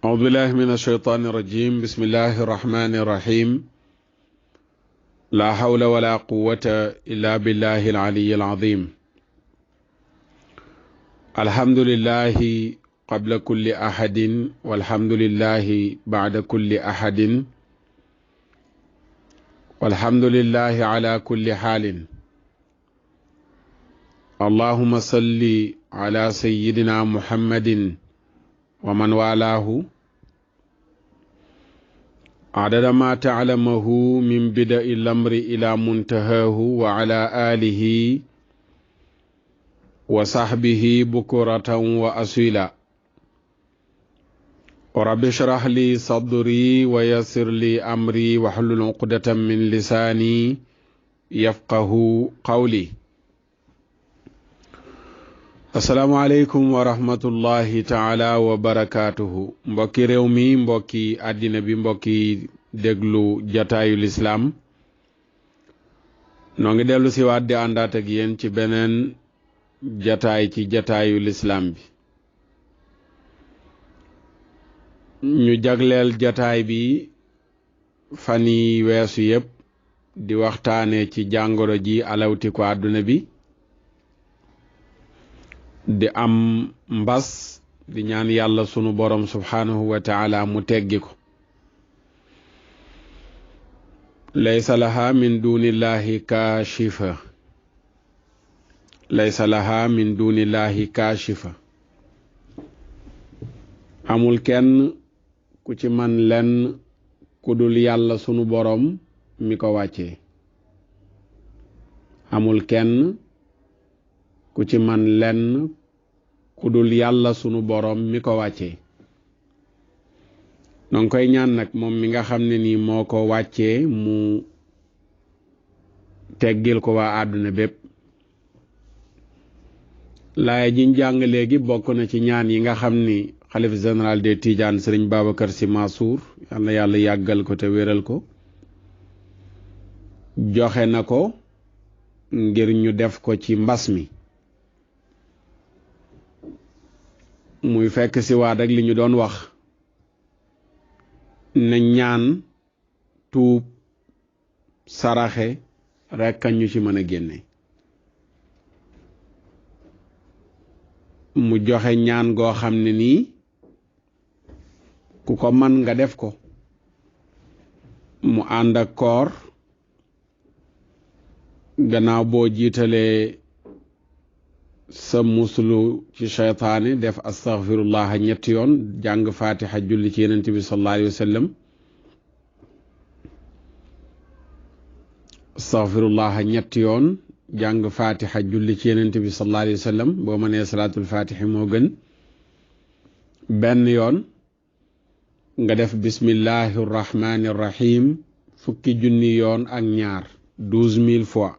أعوذ بالله من الشيطان الرجيم بسم الله الرحمن الرحيم لا حول ولا قوة إلا بالله العلي العظيم الحمد لله قبل كل أحد والحمد لله بعد كل أحد والحمد لله على كل حال اللهم صل على سيدنا محمد ومن والاه عدد ما تعلمه من بدء الأمر إلى منتهاه وعلى آله وصحبه بكرة وأصيلا ورب اشرح لي صدري ويسر لي أمري واحلل عقدة من لساني يفقه قولي asalaamaaleykum wa rahmatullahi taala wa barakaatuhu mbokki réew mi mbokki àddina bi mbokki déglu jataayu lislaam noo ngi dellu si waat di àndaat ak yéen ci beneen jataay ci jataayu lislaam bi ñu jagleel jataay bi fan yi weesu yépp di waxtaane ci jàngoro ji alawti ko àdduna bi di am mbas di ñaan yàlla sunu borom subhanahu wa taala mu teggi ko laysa laha min dunillahi kaashifa laysa laha min dunillahi kaashifa amul kenn ku ci man lenn ku dul yàlla sunu borom mi ko wàccee amul kenn ku ci man lenn ku dul yàlla sunu borom mi ko wàccee nong koy ñaan nag moom mi nga xam ne nii moo ko wàccee mu teggil ko waa àdduna bépp laaya jiñ jàng léegi bokk na ci ñaan yi nga xam ni xalif général des Tidianes Serigne Babacar Sy Mansour yal na yàlla yàggal ko te wéral ko joxe na ko ngir ñu def ko ci mbas mi muy fekk si waat ak li ñu doon wax ne ñaan tuub saraxe rekk ñu ci mën a génne mu joxe ñaan goo xam ne nii ku ko man nga def ko mu ànd ak koor gannaaw boo jiitalee sa muslu ci shaytaane def astaghfirullah ñetti yoon jàng fatiha julli ci yenent bi sallallahu alayhi wa sallam astaghfirullah ñetti yoon jàng fatiha julli ci yenent bi sallallahu alayhi wa sallam boo mënee salaatul fatiha moo gën benn yoon nga def bismillahi rrahmani rrahim fukki junni yoon ak ñaar 12,000 fois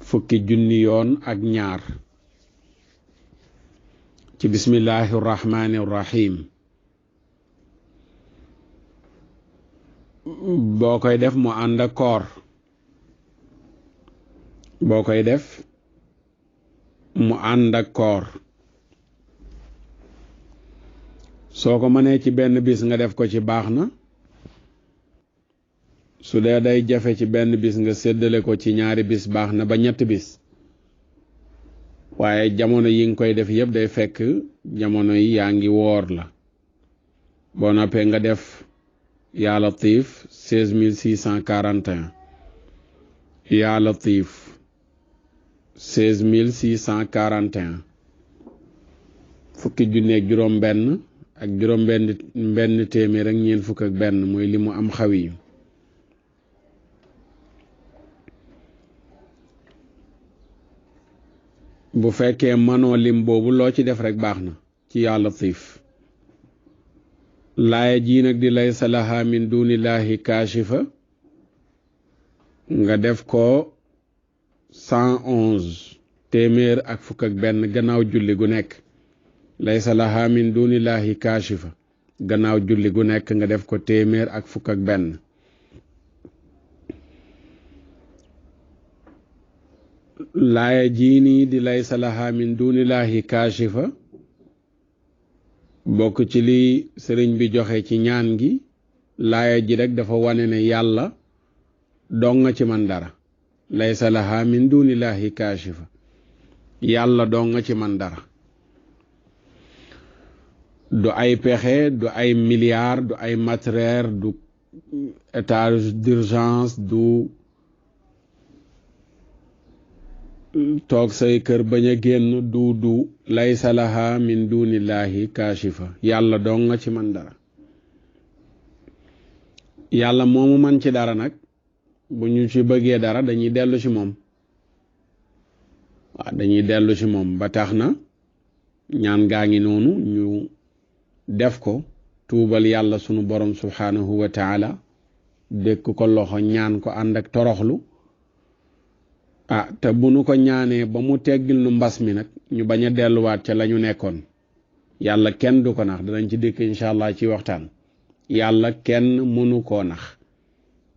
fukki junni yoon ak ñaar ci bismillahi rrahmani rrahim boo koy def mu ànd ak koor boo koy def mu ànd ak koor soo ko mënee ci benn bis nga def ko ci baax na su dee day jafe ci benn bis nga séddale ko ci ñaari bis baax na ba ñetti bis waaye jamono yi nga koy def yëpp day fekk jamono yi yaa ngi woor la boo noppee nga def yaa latif 16641 yaa latif 16641 fukki junni ak juróom benn ak juróom benn téeméer ak ñeent fukk ak benn mooy li mu am xaw yi bu fekkee mënoo lim boobu loo ci def rek baax na ci yaa latif laaya jii nag di laysa laha min dunillahi kaashifa nga def ko 111 téeméer ak fukk ak benn gannaaw julli gu nekk laysa laha min dunillahi kaashifa gannaaw julli gu nekk nga def ko téeméer ak fukk ak benn laaya jii nii di laysa laha min dunillahi kaashifa bokk ci li sëriñ bi joxe ci ñaan gi laaya ji rek dafa wane ne yàlla dong nga ci man dara laysa laha min dunillahi kaashifa yàlla dong nga ci man dara du ay pexe du ay milliards du ay matériel du état d'urgence du toog say kër bañ a génn du laysa laha min dunillahi kaashifa yàlla dong nga ci man dara yàlla moomu man ci dara nag bu ñu ci bëggee dara dañuy dellu ci moom waaw dañuy dellu ci moom ba tax na ñaan gaa ngi noonu ñu def ko tuubal yàlla sunu borom subhanahu wa taala dékk ko loxo ñaan ko ànd ak toroxlu te bu nu ko ñaanee ba mu teggil nu mbas mi nag ñu bañ a delluwaat ca lañu nekkoon yàlla kenn du ko nax danañ ci dikk incha allah ci waxtaan yàlla kenn mënu koo nax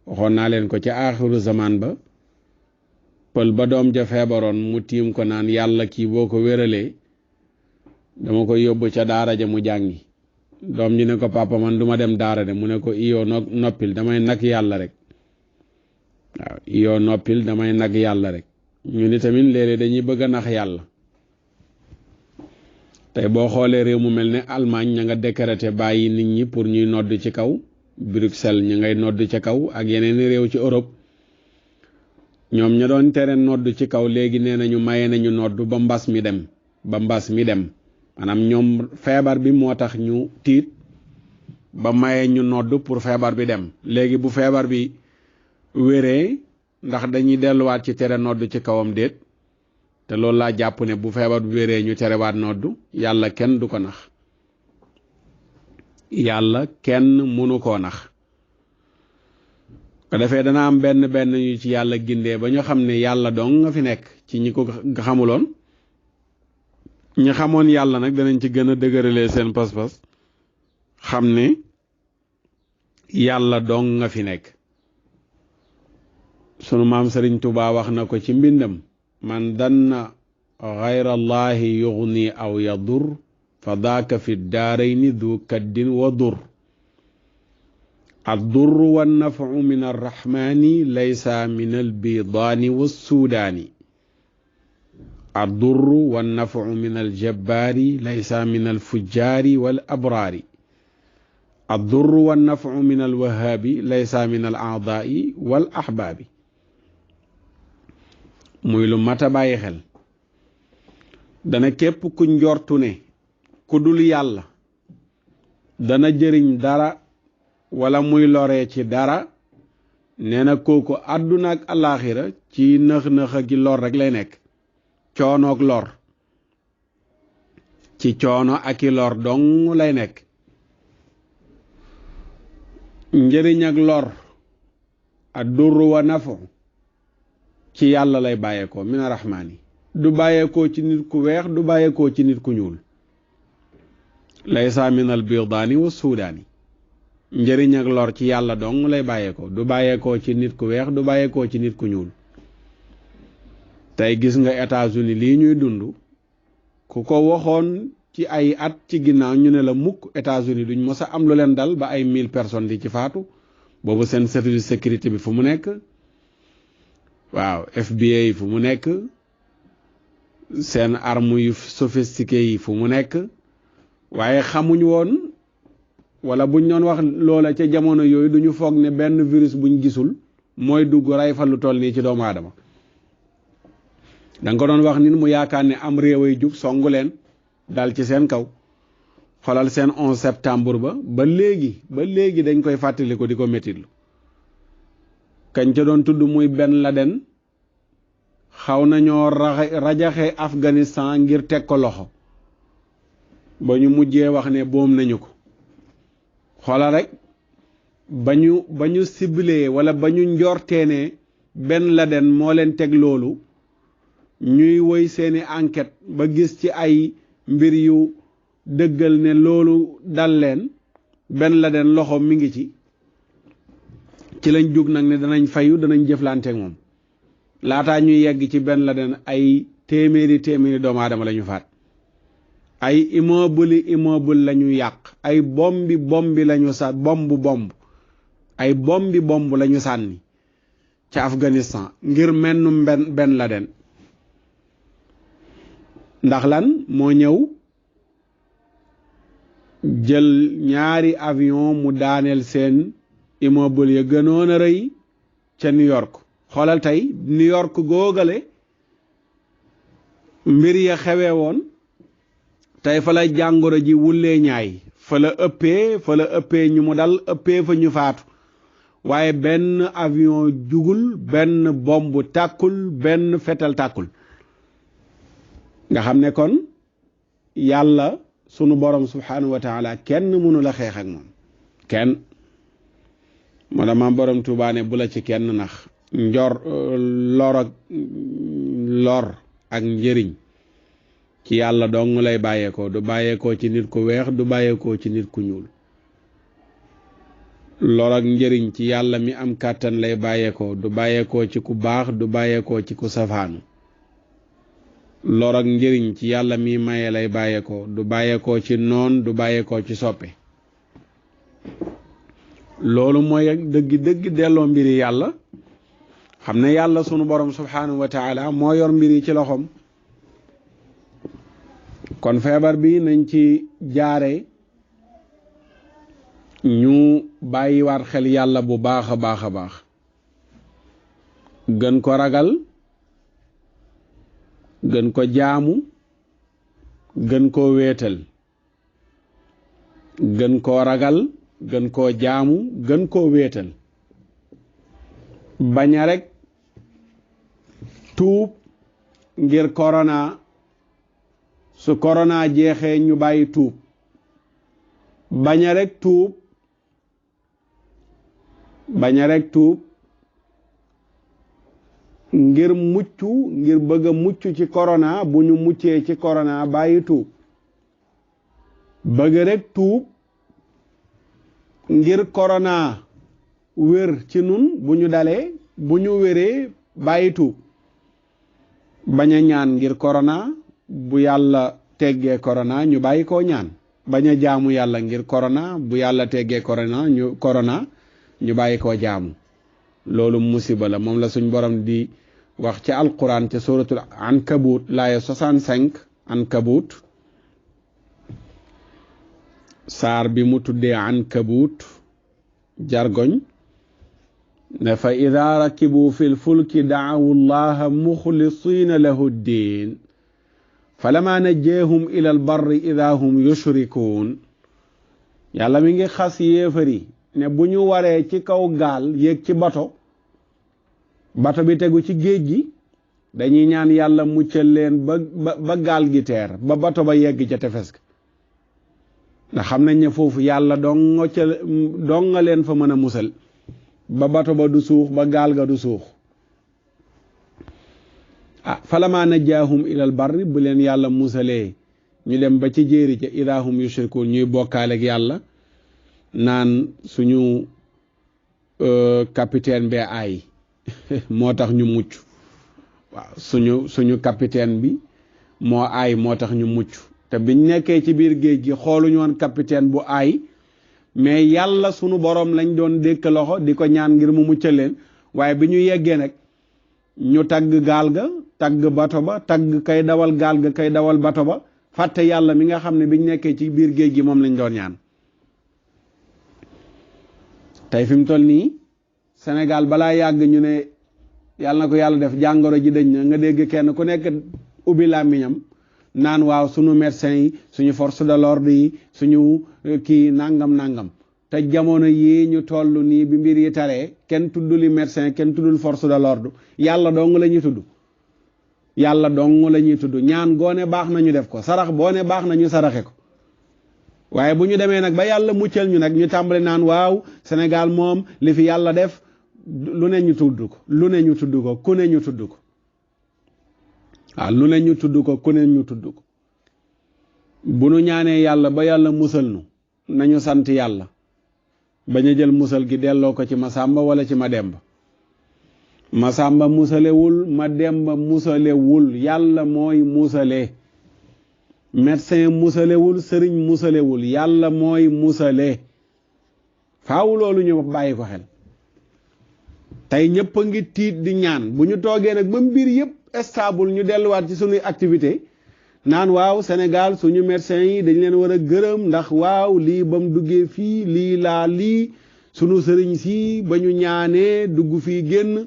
waxoon naa leen ko ca aaxiru zaman ba pël ba doom ja feebaroon mu tiim ko naan yàlla kii boo ko wéralee dama ko yóbbu ca daara ja mu jàngi doom ji ne ko papa man duma dem daara de mu ne ko iyoo noppil damay nag yàlla rek waaw iyoo noppil damay nag yàlla rek ñu ni tamit léeg-léeg dañuy bëgg a nax yàlla tey boo xoolee réew mu mel ne Allemagne ña nga décrété bàyyi nit ñi pour ñuy nodd ci kaw Bruxelles ña ngay nodd ci kaw ak yeneen réew ci Europe ñoom ña doon tere nodd ci kaw léegi nee nañu maye nañu nodd ba mbas mi dem maanaam ñoom feebar bi moo tax ñu tiit ba maye ñu nodd pour feebar bi dem léegi bu feebar bi wéree ndax dañuy delluwaat ci tere nodd ci kawam déet te loolu laa jàpp ne bu feebar bi wéree ñu terewaat nodd yàlla kenn du ko nax yàlla kenn mënu koo nax ko defee dana am benn ñu ci yàlla gindee ba ñu xam ne yàlla dong nga fi nekk ci ñi ko xamuloon ñi xamoon yàlla nag danañ ci gën a dëgëralee seen pas-pas xam ne yàlla dong nga fi nekk sunu maam Sëriñ Tuubaa wax na ko ci mbindam man danna gayra allahi yugni aw yadur fa daaka fi daarayni du kaddin wa dur addur wa nafu min arrahmani laysa min albidaani wassuudaani الضر والنفع من الجبار ليس من الفجار والأبرار الضر والنفع من الوهاب ليس من الأعضاء والأحباب muy lu mata bàyyi xel dana képp ku njortu ne ku dul yàlla dana jëriñ dara wala muy loree ci dara nee na kooku àdduna ak alaaxira ci nëx-nëx gi lor rek lay nekk coonoog lor ci coono ak i lor dong lay nekk njëriñ ak lor ak durru wa nafu ci yàlla lay bàyyeekoo mina rahmaani du bàyyeekoo ci nit ku weex du bàyyeekoo ci nit ku ñuul laysa minal bidaani wa suudaani njëriñ ak lor ci yàlla dong lay bàyyeekoo du bàyyeekoo ci nit ku weex du bàyyeekoo ci nit ku ñuul tey gis nga États-Unis lii ñuy dund ku ko waxoon ci ay at ci ginnaaw ñu ne la mukk États-Unis duñ mës a am lu leen dal ba ay 1000 personnes di ci faatu boobu seen service sécurité bi fu mu nekk waaw FBI fu mu nekk seen arme yu sophistiqué yi fu mu nekk waaye xamuñ woon wala buñ doon wax loola ca jamono yooyu duñu foog ne benn virus buñ gisul mooy dugg rey fa lu toll nii ci doomu aadama da nga ko doon wax nit mu yaakaar ne am réew ay jug songu leen dal ci seen kaw xolal seen 11 septembre ba léegi dañ koy fàttali ko di ko méttitlu kañ ca doon tudd muy Ben Laden xaw nañoo rajaxe Afghanistan ngir teg ko loxo ba ñu mujjee wax ne boom nañu ko xoolal rek ba ñu ciblé wala ba ñu njortee ne Ben Laden moo leen teg loolu ñuy woy seeni enquête ba gis ci ay mbir yu dëggal ne loolu dal leen Ben Laden loxo mi ngi ci lañ jóg nag ne danañ fayu danañ jëflanteek moom laataa ñuy yegg ci Ben Laden ay téeméeri doomu aadama la ñu faat ay immeuble lañu yàq, ay bombi lañu sa bomb ay bomb lañu sànni ca Afghanistan ngir mennum Ben Laden. ndax lan moo ñëw jël ñaari avion mu daaneel seen immeuble ya gënoon a rëy ca New York. xoolal tey New York góogale mbir ya xewee woon tey fa la jàngoro ji wullee ñaay, fa la ëppee ñu mu dal, ëppee fa ñu faatu, waaye benn avion jugul, benn bomb tàkkul, benn fetal tàkkul. nga xam ne kon yàlla sunu borom subhanahu wa taala kenn mënu la xeex ak moom, kenn. moo la maam borom Tuubaa ne bu la ci kenn nax. lor ak njëriñ ci yàlla dong lay bàyyeekoo, du bàyyeekoo ci nit ku weex, du bàyyeekoo ci nit ku ñuul. lor ak njëriñ ci yàlla mi am kàttan lay bàyyeekoo, du bàyyeekoo ci ku baax, du bàyyeekoo ci ku safaanu. lor ak njëriñ ci yàlla mi maye lay bàyyeekoo, du bàyyeekoo ci noon, du bàyyeekoo ci soppe. loolu mooy dëgg delloo mbiri yàlla, xam ne yàlla sunu borom subhanahu wa taala moo yor mbiri ci loxoom. kon feebar bi nañ ci jaare ñu bàyyiwaat xel yàlla bu baax a baax, gën ko ragal, gën ko jaamu, gën koo wéetal. gën koo ragal, gën koo jaamu, gën koo wéetal. baña rek tuub ngir corona, su corona jeexee ñu bàyyi tuub. baña rek tuub ngir bëgg a mucc ci corona, bu ñu muccee ci corona bàyyi tuub. bëgg rek tuub ngir corona wér ci nun, bu ñu dalee, bu ñu wéree bàyyi tuub. bañ a ñaan ngir corona, bu yàlla teggee corona ñu bàyyi koo ñaan. bañ a jaamu yàlla ngir corona, bu yàlla teggee corona ñu bàyyi koo jaamu. loolu musiba la. moom la suñ borom di wax ci alquran ca suratul ankabut laaya 65. ankabut saar bi mu tuddee ankabut jargoñ ne fa ida rakibu fi lfulki daawu llaha muxlisina lahu ddin falama najjeehum ila albarri ida hum yushrikuun. yàlla mi ngi xas yéefari ne bu ñu waree ci kaw gaal yéeg ci bato bi tegu ci géej gi, dañuy ñaan yàlla muccal leen ba gaal gi teer, ba bato ba yegg ca tefes ga. ndax xam nañ ne foofu yàlla donga leen fa mën a musal ba bato ba du suux, ba gaal ga du suux. falama najjaahum ilal barri, bu leen yàlla musalee ñu dem ba ci jéeri ca idahum yushrikuun, ñuy bokkaale ak yàlla, naan suñu capitaine bee aay moo tax ñu mucc. waaw suñu capitaine bi moo aay moo tax ñu mucc. te biñ nekkee ci biir géej gi xooluñu woon capitaine bu aay, mais yàlla sunu borom lañ doon dékk loxo di ko ñaan ngir mu muccal leen. waaye bi ñu yeggee nag ñu tagg gaal ga, tagg bato ba, tagg kay dawal gaal ga, kay dawal bato ba, fàtte yàlla mi nga xam ne biñ nekkee ci biir géej gi moom lañ doon ñaan. tey fi mu toll nii Sénégal balaa yàgg ñu ne yàlla na ko yàlla def jàngoro ji dañ na, nga dégg kenn ku nekk ubbi làmmiñam naan waaw suñu médecin yi, suñu force de l'ordre yi, suñu kii nangam. te jamono yii ñu toll nii bi mbir yi taree, kenn tudduli médecin, kenn tuddul force de l'ordre, yàlla dong la ñuy tudd. yàlla dong la ñuy tudd. ñaan goone baax nañu def ko, sarax boone baax nañu saraxe ko. waaye bu ñu demee nag ba yàlla muccal ñu nag ñu tàmbali naan waaw Sénégal moom li fi yàlla def, lu ne ñu tudd ko, ku ne ñu tudd ko. waaw lu ne ñu tudd ko, ku ne ñu tudd ko. bu nu ñaanee yàlla ba yàlla musal nu, nañu sant yàlla, bañ a jël musal gi delloo ko ci Masamba wala ci Mademba. Masamba musalewul, Mademba musalewul, yàlla mooy musale. médecin musalewul sëriñ musalewul yàlla mooy musale faaw loolu ñu bàyyi ko xel tey ñëpp a ngi tiit di ñaan bu ñu toogee nag ba mbir yëpp stable ñu delluwaat ci suñuy activité naan waaw Sénégal suñu médecin yi dañ leen war a gërëm ndax waaw lii ba mu duggee fii lii laa lii sunu sëriñ si ba ñu ñaanee dugg fii génn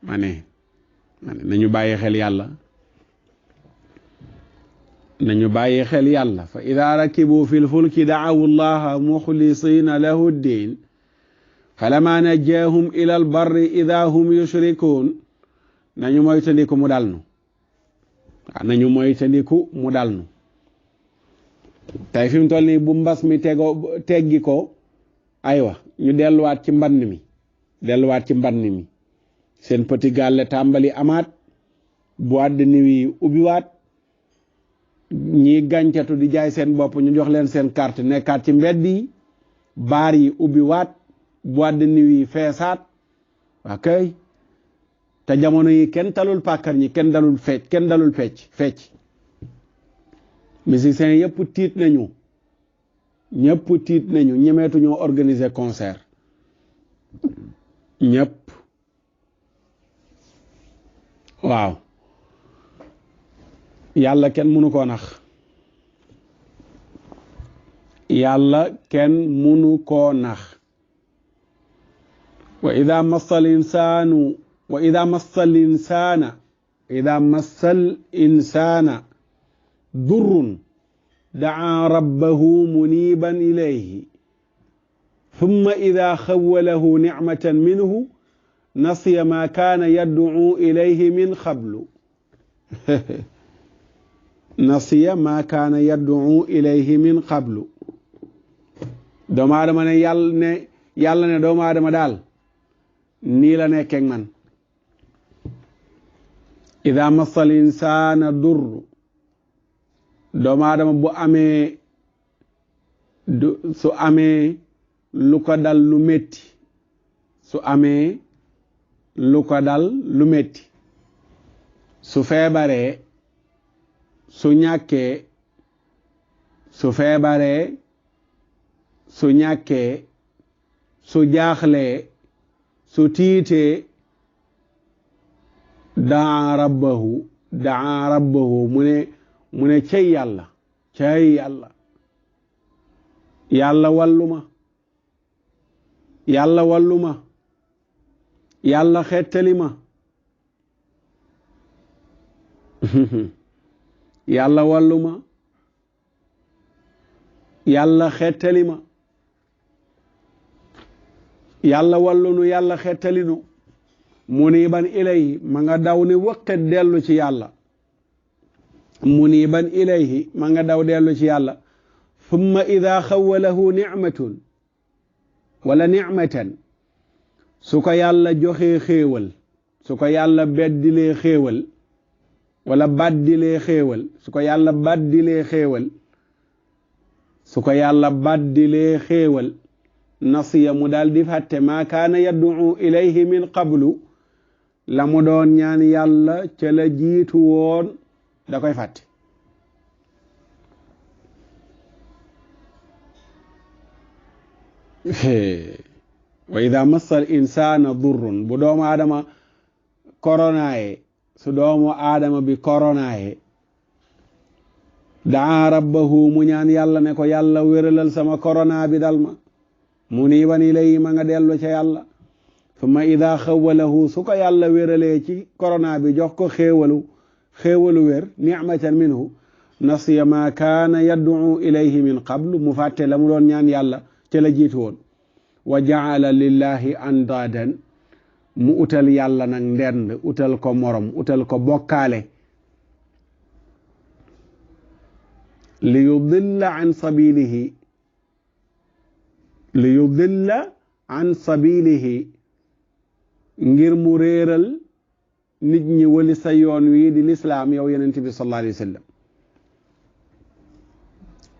ma ne nañu bàyyi xel yàlla nañu bàyyi xel yàlla fa ida rakibu fi lfulki daawu llaha muxlisina lahu ddin falama najjaahum ila albarri ida hum yushrikuun nañu moytandiku mu dal nu waaw nañu moytandiku mu dal nu tey fi mu toll nii bu mbas mi teggi ko aywa ñu delluwaat ci mband mi seen petit gàlle tàmbali amaat boîte de nuit yi ubbiwaat ñi gàncatu di jaay seen bopp ñu jox leen seen carte nekkaat ci mbedd yi baar yi ubbiwaat boîte de nuit yi feesaat waa kay te jamono yi kenn talul pàkkar ñi kenn dalul fecc musiciens yëpp tiit nañu ñemeetu ñoo organiser concert ñëpp waaw yàlla kenn mënu koo nax wa ida massal insaana durrun daa rabbahu muniban ilayhi thumma ida xawalahu nicmatan minhu nasiya ma kaana yad'u ilayhi min qablu doomu aadama ne yàlla ne doomu aadama daal nii la nekkeeg man ida massal insaana durr doomu aadama bu amee su amee lu ko dal lu metti su feebaree su ñàkkee su jaaxlee su tiitee daa rabbahu mu ne cey yàlla walluma yàlla xettali ma yàlla walluma yàlla xettali ma yàlla wallunu yàlla xettalinu muniban ilayhi ma nga daw ni wëqet dellu ci yàlla muniban ilayhi ma nga daw dellu ci yàlla thumma ida xawalahu nicmatan su ko yàlla joxee xéewal su ko yàlla beddilee xéewal wala baddilee xéewal su ko yàlla baddilee xéewal nasiya mu daal di fàtte maa kaana yad'u ilayhi min qablu la mu doon ñaan yàlla ca la jiitu woon da koy fàtte wa ida massa al insana durrun bu doomu aadama koronaye su doomu aadama bi koronaye daa rabbahu mu ñaan yàlla ne ko yàlla wéralal sama korona bi dal ma muniban ilayhi ma nga dellu ca yàlla summa ida xawalahu su ko yàlla wéralee ci korona bi jox ko xéewalu wér nicmatan minhu nasiya ma kaana yad'u ilayhi min qablu mu fàtte la mu doon ñaan yàlla te la jiitu woon wa jaala lillahi andaadan mu utal yàlla nag ndend utal ko morom utal ko bokkaale li yudilla an sabilihi ngir mu réeral nit ñi wali sa yoon wi di lislaam yow yonent bi sallallahu alayhi wa sallam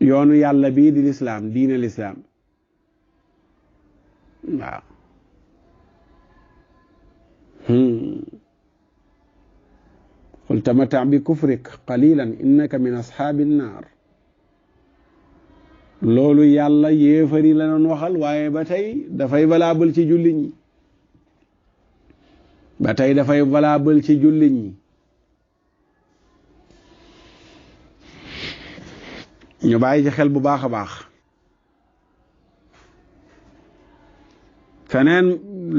yoonu yàlla bii di lislaam diine lislaam waaw qul tamatta bi kufrik qalilan innaka min ashaabi nnaar. loolu yàlla yéefari la doon waxal, waaye ba tey dafay valable ci jullit ñi, ba tey dafay valable ci jullit ñi. ñu bàyyi ci xel bu baax a baax. feneen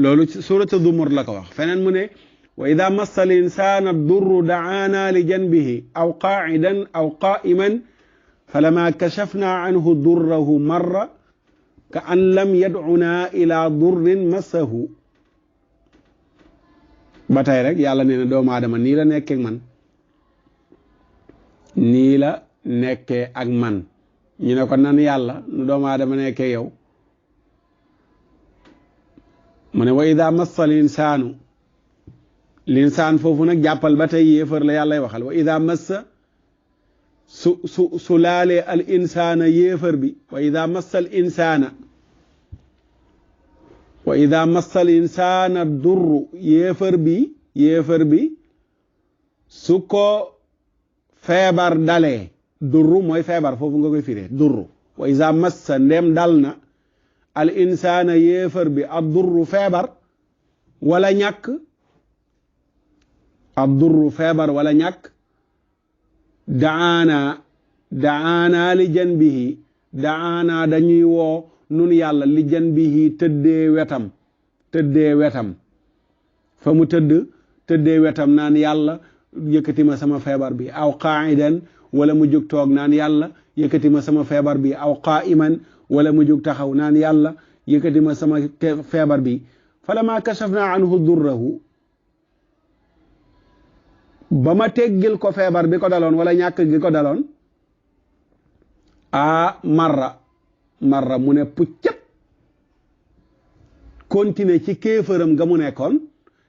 loolu ci suuratu Zumar la ko wax, feneen mu ne wa ida massa al insana durru da'aana li janbihi aw qaa'idan aw qaa'iman falamma kashafna anhu durrahu marra ka an lam yad'una ila durrin massahu. ba tey rek yàlla nee na doomu aadama nii la nekkee ak man, nii la nekkee ak man. ñu ne ko nan yàlla nu doomu aadama nekkee yow, mu ne wa ida massa al insaanu, linsaan foofu nag jàppal ba tey yéefar la yàllay waxal. wa ida massa su laalee al insaana yéefar bi, wa ida massa al insaana, wa ida massa al insaana durru yéefar bi su ko feebar dalee, durru mooy feebar foofu nga koy firee durru. wa ida massa ndem dal na al insaana yéefar bi ad durru feebar wala ñàkk, ad durru feebar wala ñàkk, daana li janbihi, daana dañuy woo nun yàlla li janbihi tëddee wetam fa mu tëddee wetam naan yàlla yëkkati ma sama feebar bi, aw qaa'idan wala mu jóg toog naan yàlla yëkkati ma sama feebar bi, aw qaa'iman wala mu jóg taxaw naan yàlla yëkkati ma sama feebar bi. falamma kashafna anhu durrahu, ba ma teggil ko feebar bi ko daloon wala ñàkk gi ko daloon, marra mu ne puccat continuer ci kéefëram ga mu nekkoon,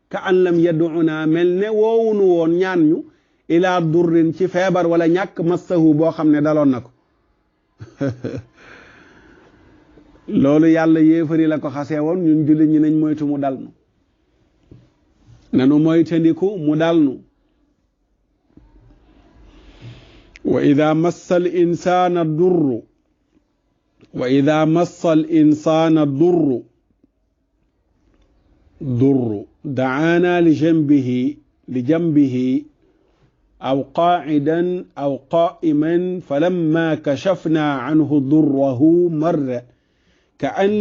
ka an lam yad'una mel ne woowunu woon ñaan ñu ilaa durrin ci feebar wala ñàkk massahu boo xam ne daloon na ko. loolu yàlla yéefari la ko xasee woon, ñun jullit ñi nañ moytu mu dal nu, nanu moytandiku mu dal nu. wa ida massa al insana durru, wa ida massa al insana durru da'aana li janbihi aw qaa'idan aw qaa'iman falamma kashafna anhu durrahu marra ka an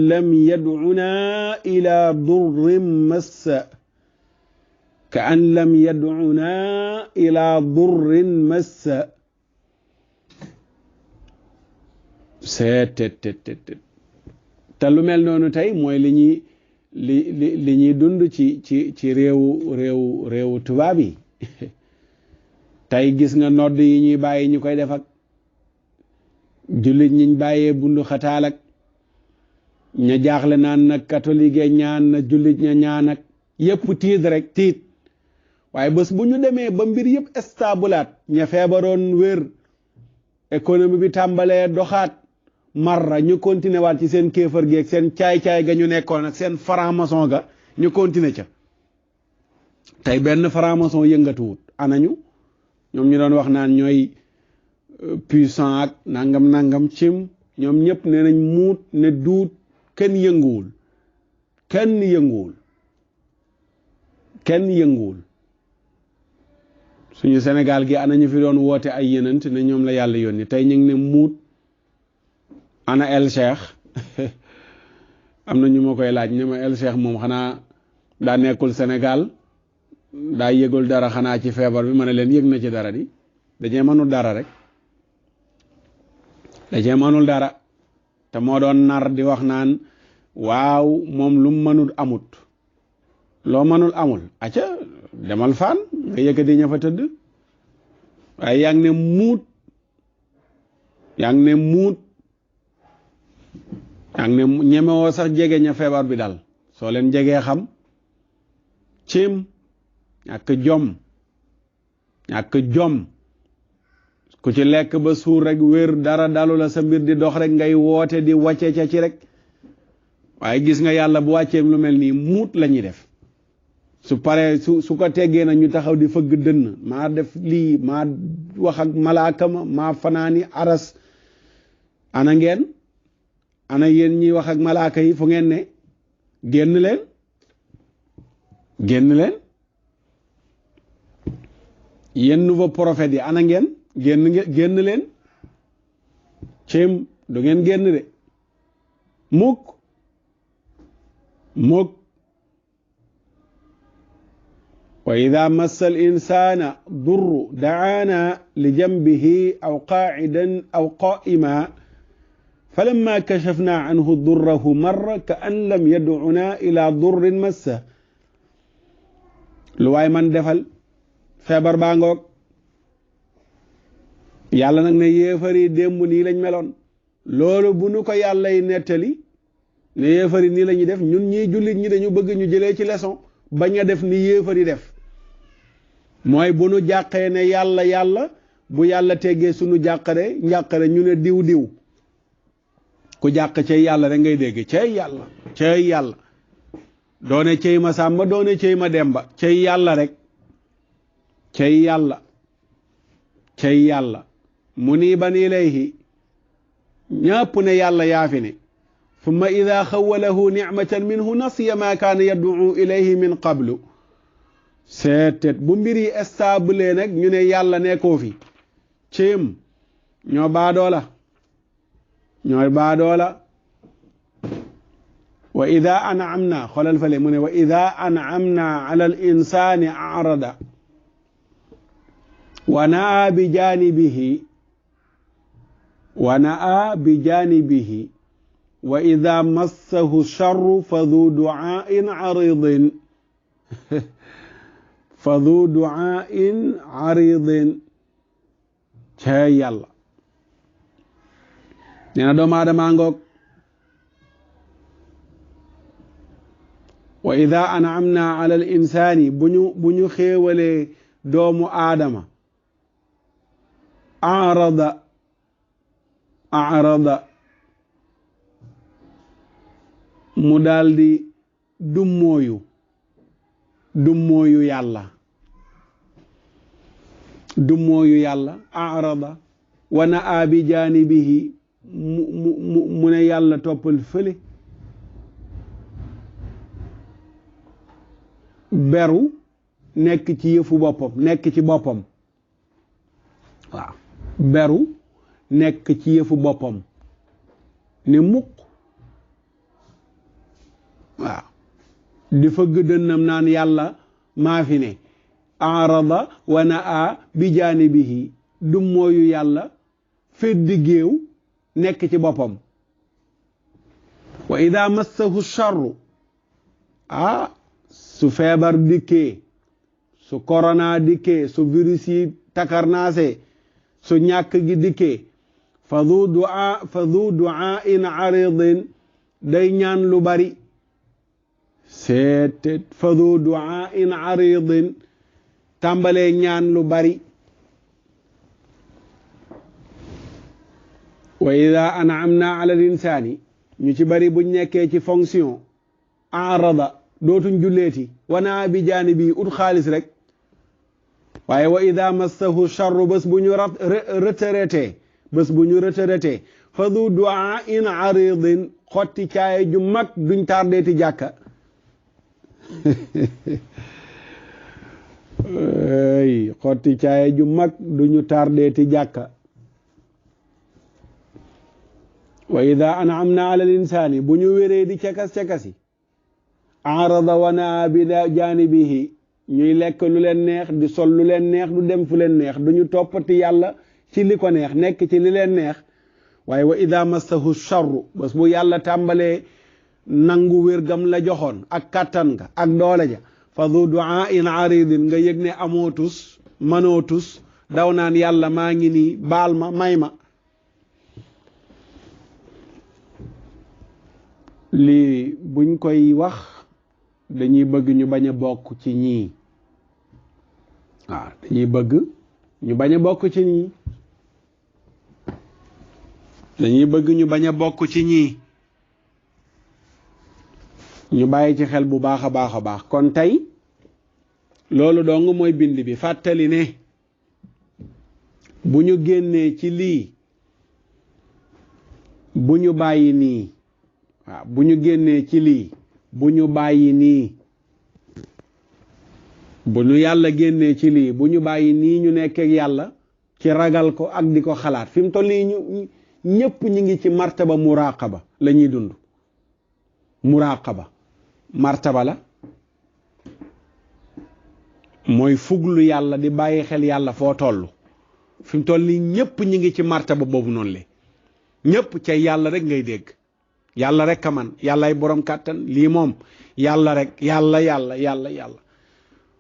lam yad'una ila durrin massa, ka an lam yad'una ila durrin massa. te lu mel noonu tey mooy li ñuy dund ci réewu tubaab yi. tey gis nga nodd yi ñuy bàyyi ñu koy def ak jullit ñiñ bàyyee bundu xataal ak ña jaaxle naan nag catholique ñaan na jullit ña ñaan ak yépp tiit waaye bés bu ñu demee ba mbir yëpp stabulaat, ña feebaroon wér, économie bi tàmbalee doxaat, marra ñu continuer waat ci seen kéefar gi ak seen caay-caay ga ñu nekkoon ak seen franc-maçon ga ñu continuer ca. tey benn franc-maçon yëngatuwut, anañu ñoom ñu doon wax naan ñooy puissant ak nangam cim, ñoom ñëpp ne nañ muut ne duut, kenn yënguwul. suñu Sénégal gi ana ñu fi doon woote ay yenant ne ñoom la yàlla yónni, tey ñu ngi ne muut. ana El Cheikh am na ñu ma koy laaj ne ma El Cheikh moom xanaa daa nekkul Sénégal, daa yëgul dara xanaa ci feebar bi. ma ne leen yëg na ci dara di, dacee mënul dara rek, dacee mënul dara. te moo doon nar di wax naan waaw moom lu mënul amut, loo mënul amul acca demal fan nga yëkkati ña fa tëdd. waaye yaa ngi ne muut ñemewoo sax jege ña feebar bi dal. soo leen jegee xam cim ñàkk jom ku ci lekk ba suur rek wér, dara dalu la, sa mbir di dox rek ngay woote di wàcce ca ci rek. waaye gis nga yàlla bu wàcceem lu mel nii muut la ñuy def, su paree su ko teggee na ñu taxaw di fëgg dënn maa def lii maa wax ak malaaka ma maa fanaani aras ana ngeen ana yéen ñiy wax ak malaaka yi fu ngeen ne génn leen yéen nouveau prophète yi ana ngeen génn leen céem du ngeen génn de mukk wa ida massa al insana durru daana li janbihi aw qaacidan aw qaa'ima falamma kashafna anhu durrahu marra ka an lam yadcuna ila durrin massa lu waay man defal feebar baa ngoog yàlla nag ne yéefari démb nii lañ meloon loolu bu nu ko yàlla yi nettali ne yéefari nii la ñuy def ñun ñii jullit ñi dañu bëgg ñu jëlee ci leçon bañ a def ni yéefari def mooy bu nu jàqee ne yàlla bu yàlla teggee sunu njàqare ñu ne diw ku jàq cey yàlla rek ngay dégg cey yàlla doone cey ma sàmba doone cey ma demba cey yàlla rek cey yàlla muniban ilayhi ñàpp ne yàlla yaafi ne summa ida xawalahu nicmatan minhu nasiya ma kaana yad'u ilayhi min qablu seetet bu mbir yi stable nag ñu ne yàlla nekkoo fi céem ñooy baadoola wa ida an'amna xoolal fale mu ne wa ida an'amna ala al insani arada wa naa bi janibihi wa ida massahu charru fa du du'ain aridin cey yàlla nee na doomu aadama ngoog wa ida an'amna ala al insani bu ñu xéewalee doomu aadama arada mu daldi dummóoyu yàlla arada wa naa bi jaanibihi mu ne yàlla toppal fële beru nekk ci yëfu boppam nekk ci boppam waaw beru nekk ci yëfu boppam ne mukk waaw di fëgg dënnam naan yàlla maa fi ne arada wa naa bi jaanibihi du mooyu yàlla feddi géew nekk ci boppam wa ida massahu charru su feebar dikkee su corona dikkee su virus yi takarnaase su ñàkk gi dikkee fa du du'ain aridin day ñaan lu bari seetet fa du du'ain aridin tàmbalee ñaan lu bari wa ida an'amna ala al-insani ñu ci bari buñ nekkee ci fonction arada dootuñ julleeti wanaa bi jaanibi ut xaalis rek waaye wa ida massahu charru bés bu ñu retraité fa du du'ain aridin xotti caaye ju mag duñ tardeeti jàkka xotti caaye ju mag duñu tardeeti jàkka wa ida an'amna ala al-insani bu ñu wéree di cekasi arada wana bi jaanibihi ñuy lekk lu leen neex di sol lu leen neex du dem fu leen neex duñu toppati yàlla ci li ko neex nekk ci li leen neex waaye wa ida massahu charru bés bu yàlla tàmbalee nangu wér-gam la joxoon ak kàttan nga ak doole ja fa du du'ain aridin nga yëg ne amootus manootus daw naan yàlla maa ngi nii baal ma may ma lii buñ koy wax dañuy bëgg ñu bañ a bokk ci ñii dañuy bëgg ñu bañ a bokk ci ñii dañuy bëgg ñu bañ a bokk ci ñii ñu bàyyi ci xel bu baax a baax kon tey loolu dong mooy bind bi fàttali ne bu ñu génnee ci lii bu ñu bàyyi nii waaw bu ñu génnee ci lii bu ñu bàyyi nii bu ñu yàlla génnee ci lii bu ñu bàyyi nii ñu nekk ak yàlla ci ragal ko ak di ko xalaat fi mu toll nii ñu ñëpp ñi ngi ci martaba muraqaba la ñuy dund muraqaba martaba la mooy fuglu yàlla di bàyyi xel yàlla foo toll fi mu toll nii ñëpp ñi ngi ci martaba boobu noonu le ñëpp ca yàlla rek ngay dégg yàlla rek a man yàllaay borom kàttan lii moom yàlla rek yàlla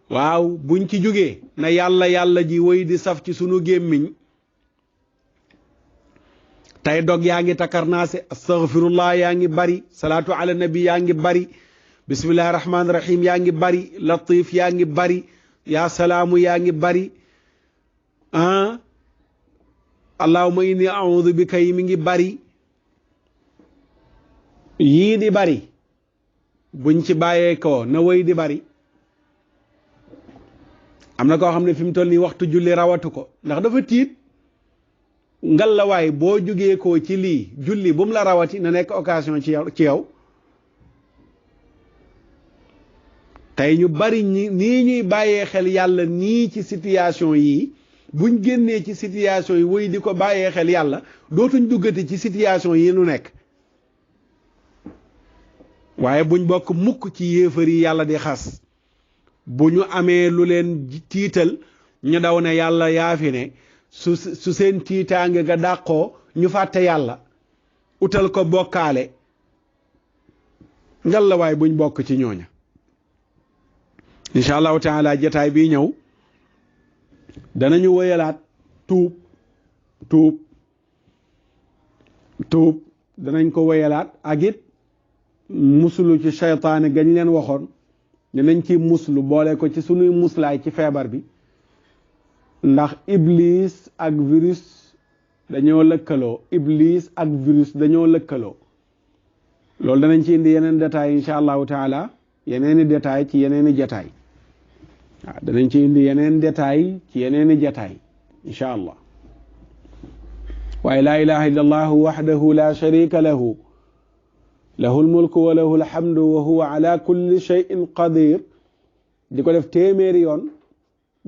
waaw buñ ci jógee na yàlla ji woy di saf ci sunu gémmiñ tey dog yaa ngi takarnaase astaghfirullah yaa ngi bari salaatu ala nabi yaa ngi bari bismillahi rahmaani rahim yaa ngi bari latif yaa ngi bari yaa salaamu yaa ngi bari allahumma inni a'udhu bika yi mi ngi bari yii di bari buñ ci bàyyee ko na woy di bari am na koo xam ne fi mu toll nii waxtu julli rawatu ko ndax dafa tiit ngal la waay boo jógee ko ci lii julli bu mu la rawati na nekk occasion ci yow tey ñu bari nii ñuy bàyyee xel yàlla nii ci situation yii buñ génnee ci situation yi woy di ko bàyyee xel yàlla dootuñ duggati ci situation yi nu nekk waaye buñ bokk mukk ci yéefar yi yàlla di xas bu ñu amee lu leen tiital ñu daw ne yàlla yaafi ne su seen tiitaange ga dàqoo ñu fàtte yàlla utal ko bokkaale ngal la waay buñ bokk ci ñooña incha allahu taala jataay bii ñëw danañu wëyalaat tuub danañ ko wëyalaat ak it musulu ci seytaane gañ leen waxoon ne nañ ci muslu boole ko ci sunuy muslaay ci feebar bi ndax iblis ak virus dañoo lëkkaloo loolu danañ ci indi yeneen détail incha allahu taala yeneeni détail ci yeneeni jataay waaw danañ ci indi yeneen détail ci yeneeni jataay incha allah waaye laa ilaha illa allahu waxdahu la sharika lahu lahul mulku wa lahul hamdu wa huwa ala kulli shay'in qadir di ko def téeméeri yoon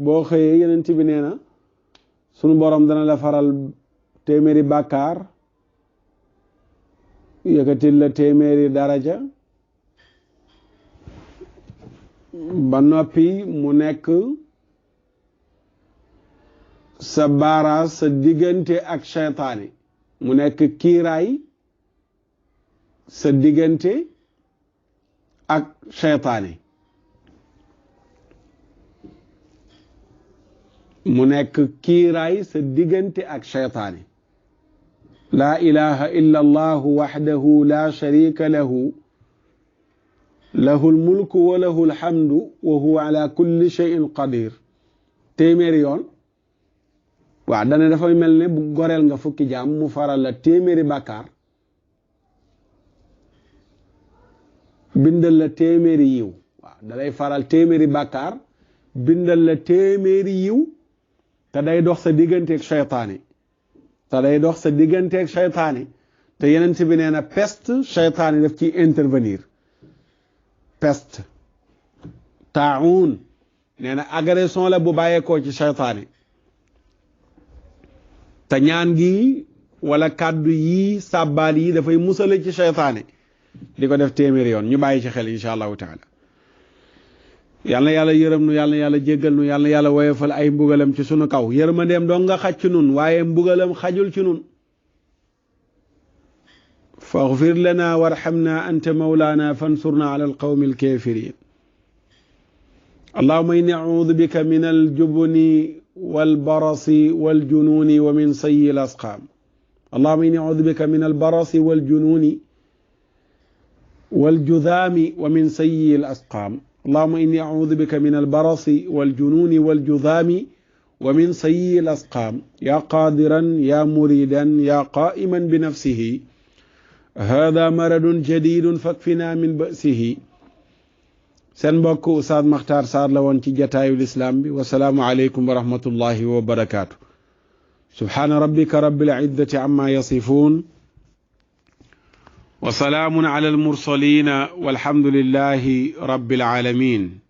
boo xëyee yenent bi nee na sunu borom dana la faral téeméeri bàkkaar yëkkatil la téeméeri daraja ba noppi mu nekk sa baaraas sa diggante ak seytaane mu nekk kiiraay sa diggante ak seytaane mu nekk kiiraay sa diggante ak seytaane laa ilaha illa allahu waxdahu la sharika lahu lahul mulku wa lahul hamdu wa huwa ala kulli shay'in qadir téeméeri yoon waaw dana dafay mel ne bu goreel nga fukki jaam mu faral la téeméeri bàkkaar bindal la téeméeri yiw waaw dalay faral téeméeri bàkkaar bindal la téeméeri yiw te day dox sa digganteeg seytaane te yeneen bi nee na peste seytaane daf ciy intervenir peste taawun nee na agression la bu bàyyeekoo ci seytaane te ñaan gi wala kàddu yi sàbbaal yi dafay musale ci seytaane di ko def téeméeri yoon ñu bàyyi ci xel incha allahu taala yal na yàlla yërëm nu yal na yàlla jéggal nu yal na yàlla woyofal ay mbugalam ci sunu kaw yërmandeem dong nga xaj ci nun waaye mbugalam xajul ci nun faghfir lana warhamna anta mawlana fansurna ala alqawmi alkafirin allahumma inni a'udhu bika min aljubni walbarasi waljununi wa min sayyi alasqam allahumma inni a'udhu bika min albarasi waljununi والجذام ومن سيء الأسقام اللهم إني أعوذ بك من البرص والجنون والجذام ومن سيء الأسقام يا قادرا يا مريدا يا قائما بنفسه هذا مرض جديد فاكفنا من بأسه seen mbokk Oustaz Makhtar Sarr la woon ci jataayul islam bi wasalaamu aleykum wa rahmatullahi wa barakaatu. subhaana rabbika rabbil izzati amma yasifuun wa salaamun ala al mursalin walhamdulillahi rabbil alamin.